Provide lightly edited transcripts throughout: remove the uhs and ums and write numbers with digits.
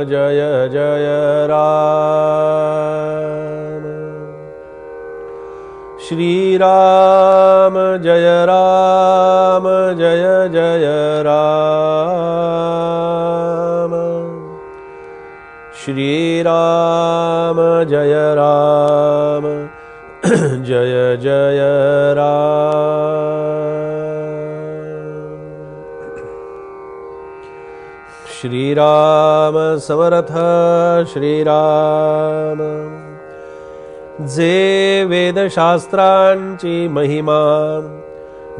जय जय राम। श्रीराम जय राम जय जय राम। श्रीराम जय राम जय जय राम। श्रीराम समर्थ श्रीराम। जे वेदशास्त्रांची महिमा,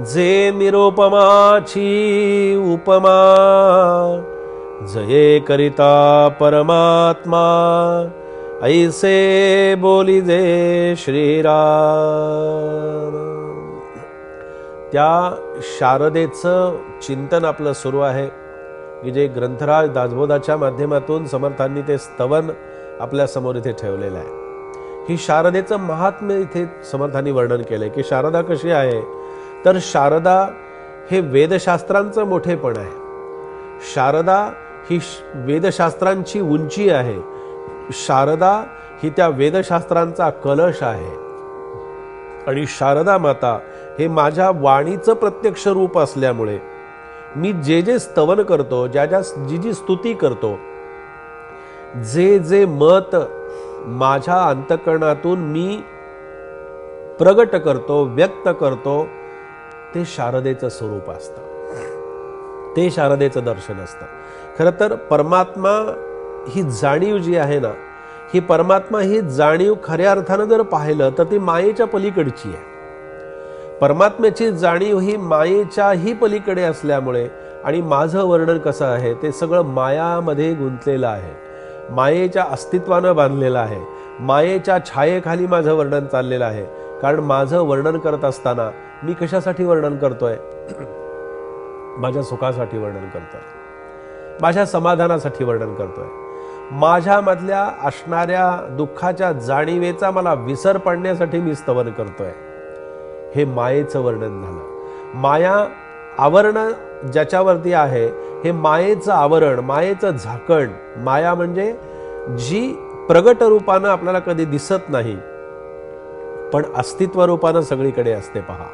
जे निरुपमाची उपमा, जये करिता परमात्मा, ऐसे बोलिजे श्रीराम। त्या शारदेचं चिंतन आपलं सुरू आहे की जे ग्रंथराज दासबोधाच्या माध्यमातून समर्थांनी ते स्तवन आपल्या समोर इथे ठेवलेलं आहे। ही शारदेचं महात्म्य इथे समर्थांनी वर्णन केलंय की शारदा कशी आहे, तर शारदा हे वेदशास्त्रांचं मोठेपण आहे। शारदा ही वेदशास्त्रांची उंची आहे। शारदा ही त्या वेदशास्त्रांचा कलश आहे आणि शारदा माता हे माझ्या वाणीचं प्रत्यक्ष रूप असल्यामुळे मी जे जे स्तवन करतो, जी जी स्तुती करतो, जे जे मत माझ्या अंतःकरणातून मी प्रगट करतो, व्यक्त करतो, ते शारदेचं स्वरूप असतं, ते शारदेचं दर्शन असतं। खरं तर परमात्मा ही जाणीव जी आहे ना, ही परमात्मा ही जाणीव खऱ्या अर्थानं जर पाहिलं तर ती मायेच्या पलीकडची आहे। परमात्म्याची जाणीव ही मायेच्याही पलीकडे असल्यामुळे आणि माझं वर्णन कसं आहे ते सगळं मायामध्ये गुंतलेलं आहे, मायेच्या अस्तित्वानं बांधलेलं आहे, मायेच्या छायेखाली माझं वर्णन चाललेलं आहे। कारण माझं वर्णन करत असताना मी कशासाठी वर्णन करतोय? माझ्या सुखासाठी वर्णन करतोय, माझ्या समाधानासाठी वर्णन करतोय, माझ्यामधल्या असणाऱ्या दुःखाच्या जाणीवेचा मला विसर पडण्यासाठी मी स्तवन करतोय। हे मायेचं वर्णन झालं। माया आवरण ज्याच्यावरती आहे हे मायेचं आवरण, मायेचं झाकण। माया म्हणजे जी प्रगट रूपानं आपल्याला कधी दिसत नाही पण अस्तित्व रूपानं सगळीकडे असते। पहा,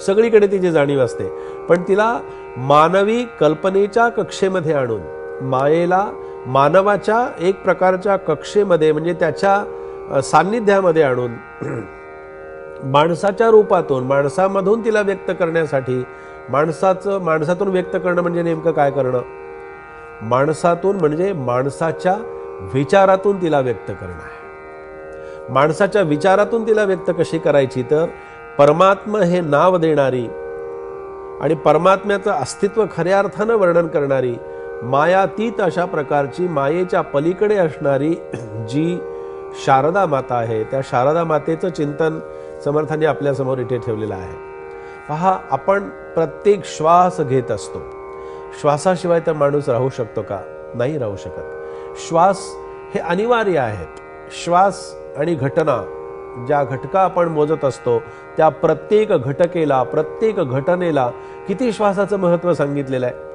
सगळीकडे तिची जाणीव असते, पण तिला मानवी कल्पनेच्या कक्षेमध्ये आणून, मायेला मानवाच्या एक प्रकारच्या कक्षेमध्ये म्हणजे त्याच्या सान्निध्यामध्ये आणून माणसाच्या रूपातून, माणसामधून तिला व्यक्त करण्यासाठी, माणसातून व्यक्त करणं म्हणजे नेमकं काय करणं? माणसातून म्हणजे माणसाच्या विचारातून तिला व्यक्त करणं आहे। माणसाच्या विचारातून तिला व्यक्त कशी करायची? तर परमात्मा हे नाव देणारी आणि परमात्म्याचं अस्तित्व खऱ्या अर्थानं वर्णन करणारी, मायातीत अशा प्रकारची, मायेच्या पलीकडे असणारी जी शारदा माता आहे, त्या शारदा मातेचं चिंतन समर्थांनी आपल्या समोर इथे ठेवलेलं आहे। पहा, आपण प्रत्येक श्वास घेत असतो, श्वासाशिवाय तर माणूस राहू शकतो का? नाही राहू शकत। श्वास हे अनिवार्य आहेत। श्वास आणि घटना, ज्या घटका आपण मोजत असतो त्या प्रत्येक घटकेला, प्रत्येक घटनेला किती श्वासाचं महत्त्व सांगितलेलं आहे।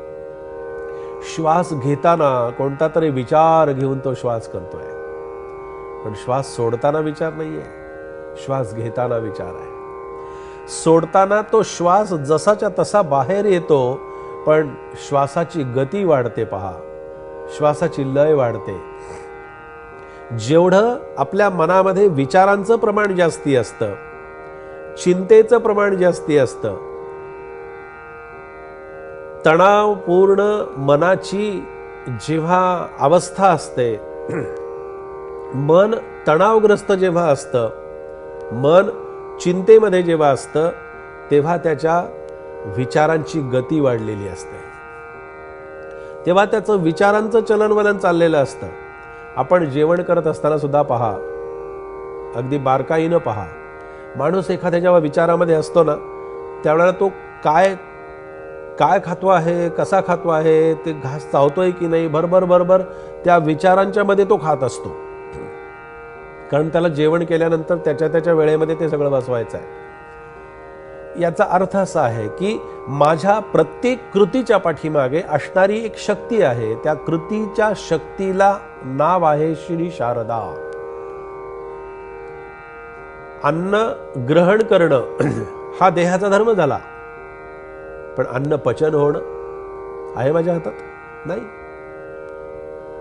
श्वास घेताना कोणता तरी विचार घेऊन तो श्वास करतोय, पण श्वास सोडताना विचार नाहीये, श्वास घेताना विचार आहे। सोडताना तो श्वास जसाच्या तसा बाहेर येतो, पण श्वासाची गती वाढते। पहा, श्वासाची लय वाढते। जेवढं आपल्या मनामध्ये विचारांचं प्रमाण जास्ती असतं, चिंतेचं प्रमाण जास्ती असतं, तणावपूर्ण मनाची जेव्हा अवस्था असते, मन तणावग्रस्त जेव्हा असतं, मन चिंतेमध्ये जेव्हा असतं, तेव्हा त्याच्या विचारांची गती वाढलेली असते, तेव्हा त्याचं विचारांचं चलनवलन चाललेलं असतं। आपण जेवण करत असताना सुद्धा पहा, अगदी बारकाईनं पहा, माणूस एखाद्या जेव्हा विचारामध्ये असतो ना, त्यावेळेला तो काय काय खातो आहे, कसा खातो आहे, ते घास चावतोय की नाही, भरभर त्या विचारांच्या मध्ये तो खात असतो। कारण त्याला जेवण केल्यानंतर त्याच्या वेळेमध्ये ते सगळं बसवायचं आहे। याचा अर्थ असा आहे की माझ्या प्रत्येक कृतीच्या पाठीमागे असणारी एक शक्ती आहे, त्या कृतीच्या शक्तीला नाव आहे श्री शारदा. अन्न ग्रहण करणं हा देहाचा धर्म झाला, पण अन्न पचन होणं आहे माझ्या हातात? नाही.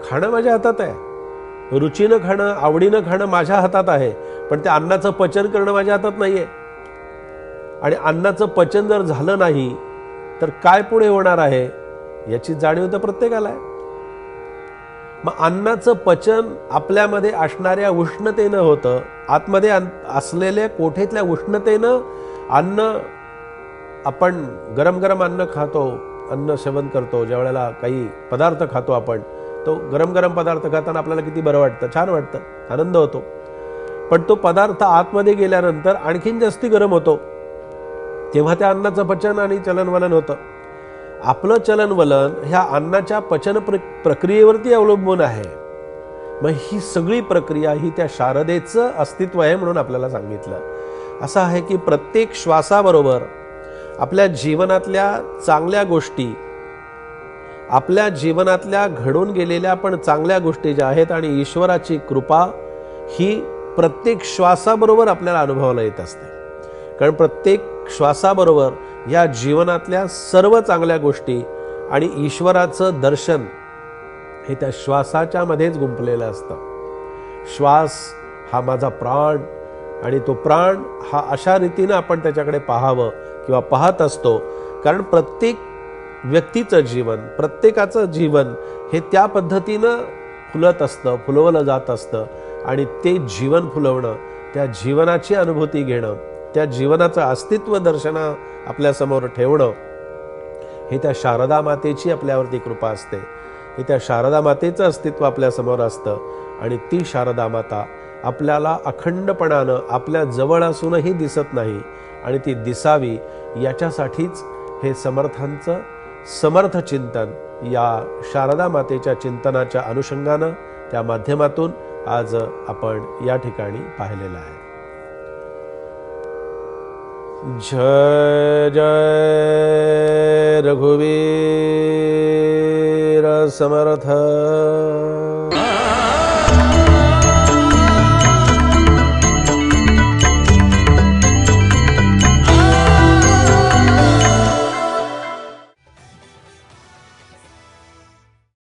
खाणं माझ्या हातात आहे, रुचीनं खाणं, आवडीनं खाणं माझ्या हातात आहे, पण त्या अन्नाचं पचन करणं माझ्या हातात नाहीये. आणि अन्नाचं पचन जर झालं नाही तर काय पुढे होणार आहे याची जाणीव तर प्रत्येकाला आहे. मग अन्नाचं पचन आपल्यामध्ये असणाऱ्या उष्णतेनं होतं. आतमध्ये असलेल्या कोठेतल्या उष्णतेनं अन्न, आपण गरम गरम अन्न खातो, अन्न सेवन करतो, ज्या वेळेला काही पदार्थ खातो आपण, तो गरम गरम पदार्थ खाताना आपल्याला किती बरं वाटतं, छान वाटतं, आनंद होतो. पण तो पदार्थ आतमध्ये गेल्यानंतर आणखीन जास्ती गरम होतो, तेव्हा त्या अन्नाचं पचन आणि चलनवलन होतं. आपलं चलनवलन ह्या अन्नाच्या पचन प्रक्रियेवरती अवलंबून आहे. मग ही सगळी प्रक्रिया ही त्या शारदेचं अस्तित्व आहे म्हणून आपल्याला सांगितलं. असं आहे की प्रत्येक श्वासाबरोबर आपल्या जीवनातल्या चांगल्या गोष्टी, आपल्या जीवनातल्या घडून गेलेल्या पण चांगल्या गोष्टी ज्या आहेत आणि ईश्वराची कृपा ही प्रत्येक श्वासाबरोबर आपल्याला अनुभवायला येत असते. कारण प्रत्येक श्वासाबरोबर या जीवनातल्या सर्व चांगल्या गोष्टी आणि ईश्वराचं दर्शन हे त्या श्वासाच्या मध्येच गुंफलेलं असतं. श्वास हा माझा प्राण, आणि तो प्राण हा अशा रीतीनं आपण त्याच्याकडे पाहावं किंवा पाहत असतो. कारण प्रत्येक व्यक्तीचं जीवन, प्रत्येकाचं जीवन हे त्या पद्धतीनं फुलत असतं, फुलवलं जात असतं. आणि ते जीवन फुलवणं, त्या जीवनाची अनुभूती घेणं, त्या जीवनाचं अस्तित्व दर्शना आपल्यासमोर ठेवणं, हे त्या शारदा मातेची आपल्यावरती कृपा असते. हे त्या शारदा मातेचं अस्तित्व आपल्यासमोर असतं. आणि ती शारदा माता आपल्याला अखंडपणानं आपल्या जवळ असूनही दिसत नाही, आणि ती दिसावी याच्यासाठीच हे समर्थांचं समर्थ चिंतन या शारदा मातेच्या चिंतनाच्या अनुषंगानं, त्या माध्यमातून आज आपण या ठिकाणी पाहिलेलं आहे. जय जय रघुवीर समर्थ.